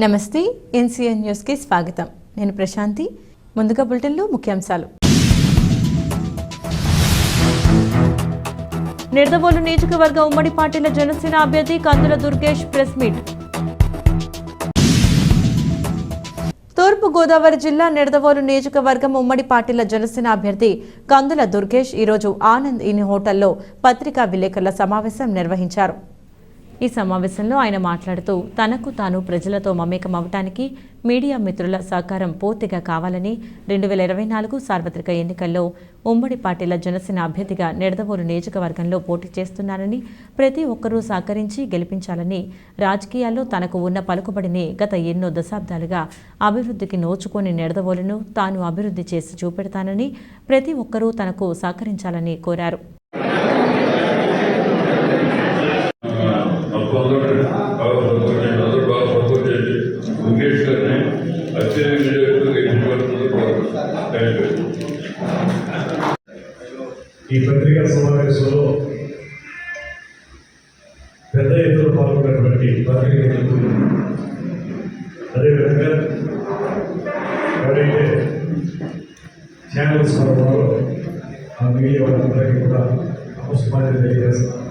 నమస్తే NCN news కి స్వాగతం. నేను ప్రశాంతి. ముందుగా బులెటిన్లో ముఖ్యాంశాలు. నిడదవోలు నియోజకవర్గ ఉమ్మడి పార్టీల జనసేన అభ్యర్థి కందుల దుర్గేష్ ప్రెస్ మీట్. తూర్పు గోదావరి జిల్లా నిడదవోలు నియోజకవర్గం ఉమ్మడి పార్టీల జనసేన అభ్యర్థి కందుల దుర్గేష్ ఈరోజు ఆనంద్ ఇన్ హోటల్లో పత్రికా విలేకరుల సమావేశం నిర్వహించారు. ఈ సమావేశంలో ఆయన మాట్లాడుతూ తనకు తాను ప్రజలతో మమేకమవటానికి మీడియా మిత్రుల సహకారం పూర్తిగా కావాలని 2024 సార్వత్రిక ఎన్నికల్లో ఉమ్మడి పార్టీల జనసేన అభ్యర్థిగా నిడదవోలు నియోజకవర్గంలో పోటీ చేస్తున్నానని, ప్రతి ఒక్కరూ సహకరించి గెలిపించాలని, రాజకీయాల్లో తనకు ఉన్న పలుకుబడిని గత ఎన్నో దశాబ్దాలుగా అభివృద్ధికి నోచుకొని నిడదవోలును తాను అభివృద్ధి చేసి చూపెడతానని, ప్రతి ఒక్కరూ తనకు సహకరించాలని కోరారు. ఈ పత్రికా సమావేశంలో పెద్ద ఎత్తున పాల్గొన్నటువంటి పత్రికా మిత్రులు, అదేవిధంగా ఎవరైతే ఛానల్స్ ఉన్నారో ఆ మీడియా వాళ్ళందరికీ కూడా నమస్కారం తెలియజేస్తున్నాను.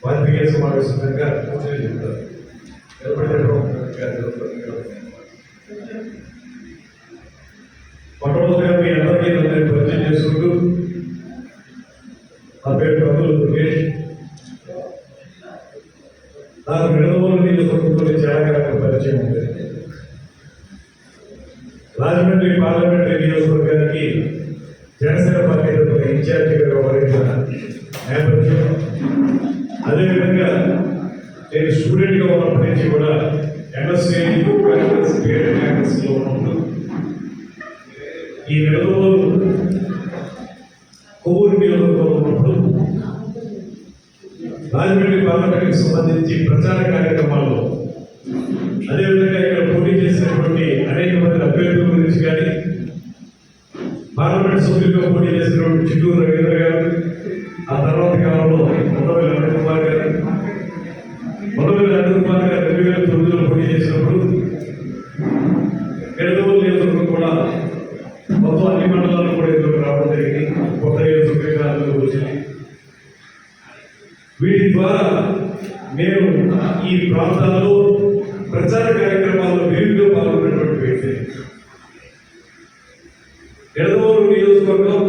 పత్రికా సమావేశం కనుక కూర్చొని చెప్తారు. మొట్టమొదటిగా మీ అందరికీ పరిచయం చేసుకుంటూ, నా పేరు కందుల దుర్గేష్. నాకు నిడదవోలు నియోజకవర్గంలో చాలా కాలం పరిచయం ఉంది. రాజమండ్రి పార్లమెంటరీ నియోజకవర్గానికి జనసేన పార్టీ ఇన్ఛార్జిగా వ్యవహరించిన నేపథ్యం, అదేవిధంగా నేను స్టూడెంట్గా ఉన్నప్పటి నుంచి కూడా ఎంఎస్సీ క్యాంపస్లో ఉన్నప్పుడు ఈ నిడదవోలు కొవ్వూరు నియోజకవర్గంలో ఉన్నప్పుడు రాజమండ్రి పార్లమెంట్కి సంబంధించి ప్రచార కార్యక్రమాల్లో, అదేవిధంగా ఇక్కడ పోటీ చేసినటువంటి అనేక మంది అభ్యర్థుల గురించి కానీ, పార్లమెంట్ సభ్యులుగా పోటీ చేసినటువంటి చిట్టూరు రవీంద్ర గారు, ఆ తర్వాత కాలంలో మొదటి అనిల్ కుమార్ గారు 2009లో పోటీ చేసినప్పుడు నిడదవోలు నియోజకవర్గం కూడా మొత్తం అన్ని మండలాల్లో కూడా ఎదురు రావడం జరిగింది. కొత్త నియోజకవర్గాలు వచ్చింది. వీటి ద్వారా నేను ఈ ప్రాంతాల్లో ప్రచార కార్యక్రమాల్లో విరివిగా పాల్గొన్నటువంటి వ్యక్తి. నిడదవోలు నియోజకవర్గం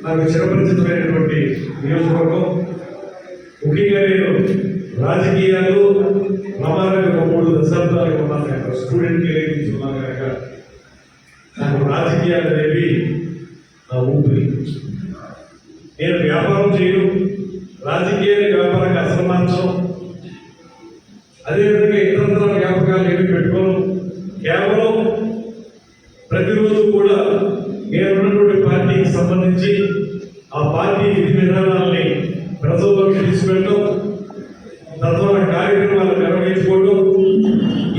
నాకు చిరపరిచితమైనటువంటి నియోజకవర్గం. ముఖ్యంగా నేను రాజకీయాలు ప్రమాదంగా 3 దశాబ్దాలుగా ఉన్నాను కనుక, స్టూడెంట్కి ఉన్నాను కనుక నాకు రాజకీయాలు అనేవి నా ఊపిరి. నేను వ్యాపారం చేయను, రాజకీయాన్ని వ్యాపారంగా అసమాంచం, అదేవిధంగా ఇతర వ్యాపకాలు ఏమి పెట్టుకోను. కేవలం ప్రతిరోజు కూడా నేనున్నటువంటి పార్టీకి సంబంధించి ఆ పార్టీ విధి విధానాలని ప్రజల్లోకి తీసుకెళ్ళడం, తద్వారా కార్యక్రమాలు నిర్వహించుకోవడం,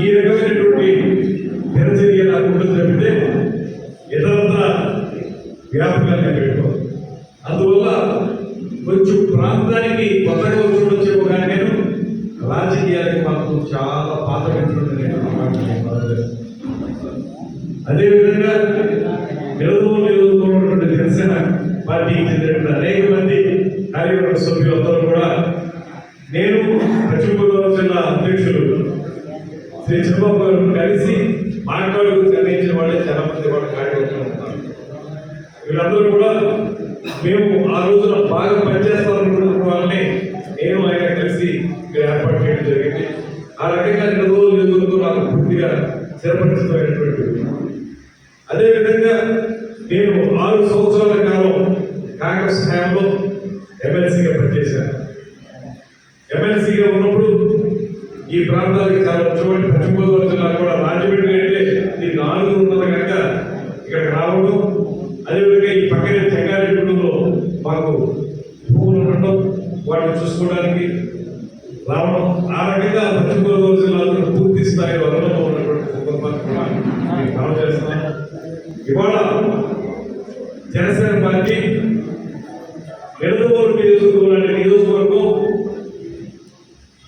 ఈ రకమైనటువంటి దినచర్య నాకు తప్పితే ఇతరత్ర వ్యాపకాన్ని పెట్టుకోవాలి. అందువల్ల కొంచెం ప్రాంతానికి కొత్తగా వచ్చేమో కానీ నేను రాజకీయాలకు మాకు చాలా పాత మిత్రుడు. అదేవిధంగా నిడదవోలు నియోజకవర్గంలో జనసేన పార్టీకి చెందిన అనేక మంది కార్యవర్గ సభ్యులందరూ కూడా, నేను పశ్చిమ గోదావరి జిల్లా అధ్యక్షులు శ్రీ చంద్రబాబు గారు కలిసి మాట్లాడుతూ నిర్ణయించిన వాళ్ళే చాలా మంది వాళ్ళ కార్యవర్గంలో ఉన్నారు. వీళ్ళందరూ కూడా మేము ఆ రోజున బాగా పనిచేస్తామనుకున్న వాళ్ళని నేను ఆయన కలిసి ఇక్కడ ఏర్పాటు చేయడం జరిగింది. ఆ రకంగా నిడదవోలు నియోజకవర్గం నాకు పూర్తిగా చిరపరిచితమైనటువంటి. అదేవిధంగా నేను 6 సంవత్సరాల కాలం కాంగ్రెస్ హయాంలో ఎమ్మెల్సీగా పనిచేశాను. ఎమ్మెల్సీగా ఉన్నప్పుడు ఈ ప్రాంతానికి చాలా వచ్చేవాడి. పశ్చిమ గోదావరి జిల్లా కూడా రాజమండ్రి అంటే ఈ 4 ఉన్నది కనుక ఇక్కడికి రావడం, అదేవిధంగా ఈ పక్కనే చెంగారెడ్డిలో మాకు భూములు ఉండడం, వాటిని చూసుకోవడానికి రావడం, ఆ రకంగా పశ్చిమ గోదావరి జిల్లాలో పూర్తి స్థాయి వరంలో ఉన్నటువంటి కుటుంబాన్ని కూడా మనం చేస్తున్నాం. ఇవాళ జనసేన పార్టీ నిడదవోలు నియోజకవర్గం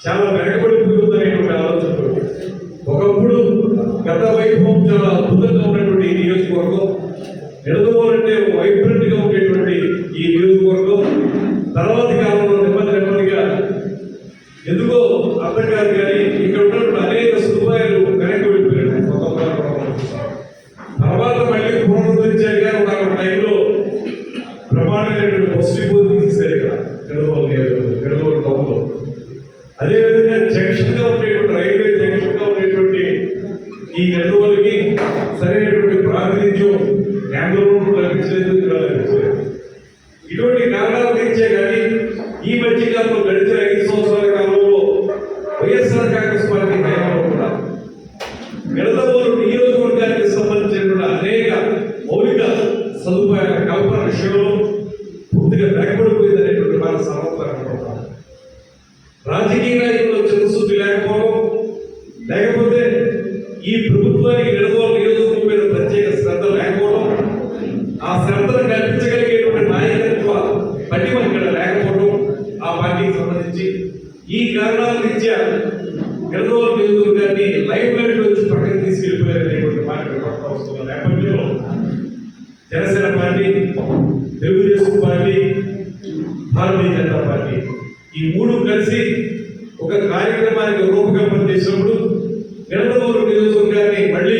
చాలా వెనకబడి ఉందనేటువంటి ఆలోచనతో నిడదవోలు అంటే వైబ్రెంట్ గా ఉండేటువంటి ఈ నియోజకవర్గం తర్వాతి కాలంలో నెమ్మదిగా ఎందుకో అర్థం కాదు కానీ ఇక్కడ ఉన్నటువంటి అనేక సదుపాయాలు వెనక్కి వెళ్ళిపోయారు. తర్వాత మళ్ళీ పునరుద్ధరించారు కానీ ఒక టైంలో ప్రమాణమైనటువంటి బస్సు పోటీ తీశారు ఇక్కడ నిడదవోలు టౌన్లో. అదేవిధంగా జంక్షన్ గా ఉండేటువంటి రైల్వే జంక్షన్ గా ఉండేటువంటి ఈ నిడదవోలుకి సరైనటువంటి ప్రాతినిధ్యం కేంద్రంలో లభించలేదు, ఇక్కడ లభించలేదు. ఇటువంటి కారణాలు తీర్చే కానీ ఈ మధ్య కాలంలో గడిచిన 5 సంవత్సరాల కాలంలో వైఎస్ఆర్ కాంగ్రెస్ పార్టీ హయాంలో కూడా నిడదవోలు నియోజకవర్గానికి సంబంధించిన అనేక మౌలిక సదుపాయాల కల్పన విషయంలో పూర్తిగా వెనకబడిపోయింది అనేటువంటి మాట సమర్థన. రాజకీయ నాయకుల్లో చిత్తశుద్ధి లేకపోవడం, లేకపోతే ఈ ప్రభుత్వానికి నిడదవోలు నియోజకవర్గం మీద ప్రత్యేక శ్రద్ధ లేకపోవడం, ఆ శ్రద్ధను కల్పించగలిగేటువంటి నాయకత్వ పట్టిమ ఇక్కడ లేకపోవడం, ఆ పార్టీకి సంబంధించి ఈ కారణాల రీత్యా నిడదవోలు నియోజకవర్గాన్ని లైఫ్ లైన్ వచ్చి పక్కన తీసుకెళ్లిపోయారనేటువంటి మాట వస్తున్న నేపథ్యంలో Janasena party, Telugu Desam party, Bharatiya Janata party ఈ మూడు కలిసి ఒక కార్యక్రమానికి రూపకల్పన చేసినప్పుడు నిడదవోలు నియోజకవర్గాన్ని మళ్ళీ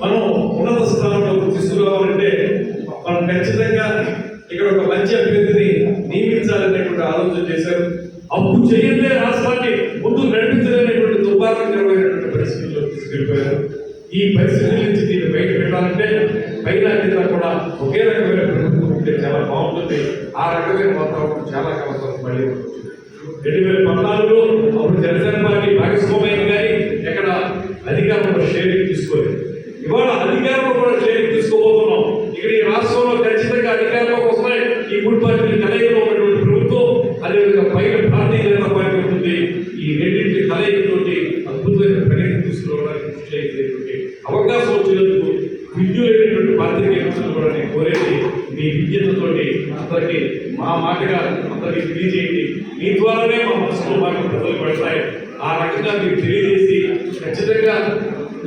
మనం ఉన్నత స్థానంలో తీసుకురావాలంటే మనం ఖచ్చితంగా ఇక్కడ ఒక మంచి అభ్యర్థిని నియమించాలనేటువంటి ఆలోచన చేశారు. అప్పుడు చేయండి రాష్ట్రాన్ని ముందుకు నడిపించలేనటువంటి దుర్మార్గకరమైనటువంటి పరిస్థితుల్లో తీసుకెళ్ళిపోయారు. ఈ పరిస్థితుల నుంచి దీన్ని బయట పెట్టాలంటే పైన కింద కూడా ఒకే రకమైన ప్రభుత్వం ఉంటే చాలా బాగుంటుంది. ఆ రకమైన వాతావరణం చాలా కాలం మళ్ళీ 2014లో అప్పుడు జనసేన పార్టీ భాగస్వామ్యం కానీ ఎక్కడ అధికారంలో షేరింగ్ తీసుకోలేదు. ఇవాళ అధికారంలో కూడా షేరింగ్ తీసుకోబోతున్నాం. ఇక్కడ ఈ రాష్ట్రంలో ఖచ్చితంగా అధికారంలోకి వస్తున్నాయి ఈ మూడు పార్టీలు కలయికలో ఉన్నటువంటి ప్రభుత్వం. అదేవిధంగా పైన భారతీయ జనతా పార్టీ ఉంటుంది. ఈ రెండింటి కలయికతోటి అద్భుతమైన ప్రగతి తీసుకురావడానికి కృషి చేసేటువంటి అవకాశం వచ్చినందుకు విద్యులైనటువంటి పార్టీకి కూడా నేను కోరేది మీ విద్యతతోటి అందరికీ మా మాటగా అందరికీ తెలియజేయండి. మీ ద్వారానే మా మనసులో మాకు ప్రజలు పడతాయి. ఆ రకంగా మీకు తెలియజేసి ఖచ్చితంగా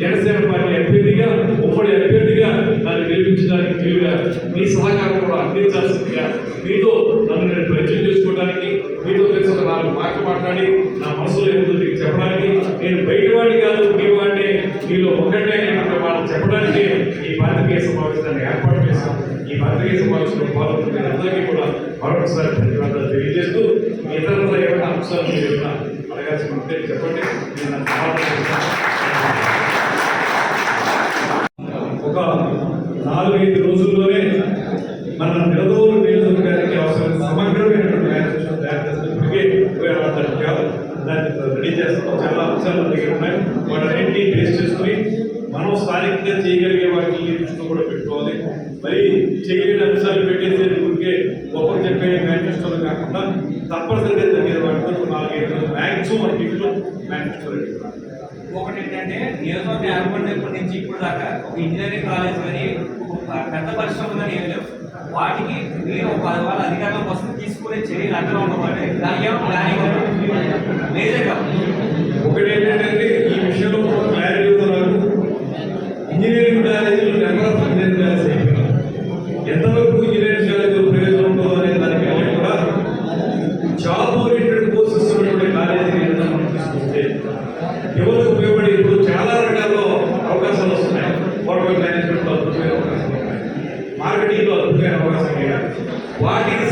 జనసేన పార్టీ అభ్యర్థిగా, ఉమ్మడి అభ్యర్థిగా నన్ను గెలిపించడానికి వీలుగా మీ సహకారం కూడా అందించాల్సిందిగా మీతో నన్ను నేను పరిచయం చేసుకోవడానికి, మీతో కలిసి ఒక 4 మాటలు మాట్లాడి నా మనసులో ఏముందో మీకు చెప్పడానికి, నేను బయటవాడిని కాదు మీ వాడిని, మీలో ఒకటే వాళ్ళని చెప్పడానికి ఈ పాత్రికేయ సమావేశాన్ని ఏర్పాటు చేశాం. ఈ పాత్రికేయ సమావేశంలో పాల్గొన్న అందరికీ కూడా మరొకసారి ధన్యవాదాలు తెలియజేస్తూ ఇతరుల ఏమైనా అంశాలు మీరు ఏమైనా అడగాల్సి ఉంటే చెప్పండి. నేను ఒక 4-5 రోజుల్లోనే మన నిడదవోలు నియోజకవర్గానికి అవసరం సమగ్రమైనటువంటి మేనిఫెస్టో తయారు చేసినప్పటికీ దాన్ని రెడీ చేస్తాం. చాలా అంశాలు దగ్గర ఉన్నాయి. వాటన్నింటినీ బేస్ చేసుకుని మనం స్థానికంగా చేయగలిగే వాటిని దృష్టిలో కూడా పెట్టుకోవాలి. మరి చేయలేని అంశాలు పెట్టేసి ఊరికే గొప్పగా చెప్పే మేనిఫెస్టోలు కాకుండా తప్పనిసరిగా జరిగే వాటితో 4-5 రోజులు మ్యాక్సిమం అన్నింటిలో మేనిఫెస్టో రెడీ. ఒకటి ఏంటంటే నియోజకవర్గం ఏర్పడినప్పటి నుంచి ఇప్పుడు దాకా ఒక ఇంజనీరింగ్ కాలేజ్ కానీ పెద్ద పరిశ్రమలు కానీ ఏమి లేవు. వాటికి మీరు ఒక 10 వాళ్ళ అధికారుల కోసం తీసుకునే చర్యలు అక్కడ ఉన్నవాటి దానికి ఏమో ప్లానింగ్ మేజర్గా ఒకటి ఏంటంటే ఈ విషయంలో క్లారిటీ ఉన్నారు. ఇంజనీరింగ్ కాలేజీలు నెంబర్ ఆఫ్ ఇంజనీరింగ్ కాలేజ్ అయిపోయినాయి. ఎంతవరకు ఇంజనీరింగ్ కాలేజీలో ప్రయోజనం ఉంటుందో అనే దానికంటే కూడా జాబ్ ఓరియంటెడ్ కోర్సెస్ ఉన్నటువంటి కాలేజీని మనం తీసుకుంటే యువతకు ఉపయోగపడి ఇప్పుడు చాలా రకాల్లో అవకాశాలు వస్తున్నాయి. హోటల్ మేనేజ్మెంట్లో అద్భుతమైన అవకాశాలు ఉన్నాయి, మార్కెటింగ్లో అద్భుతమైన అవకాశాలు ఉన్నాయి. వాటికి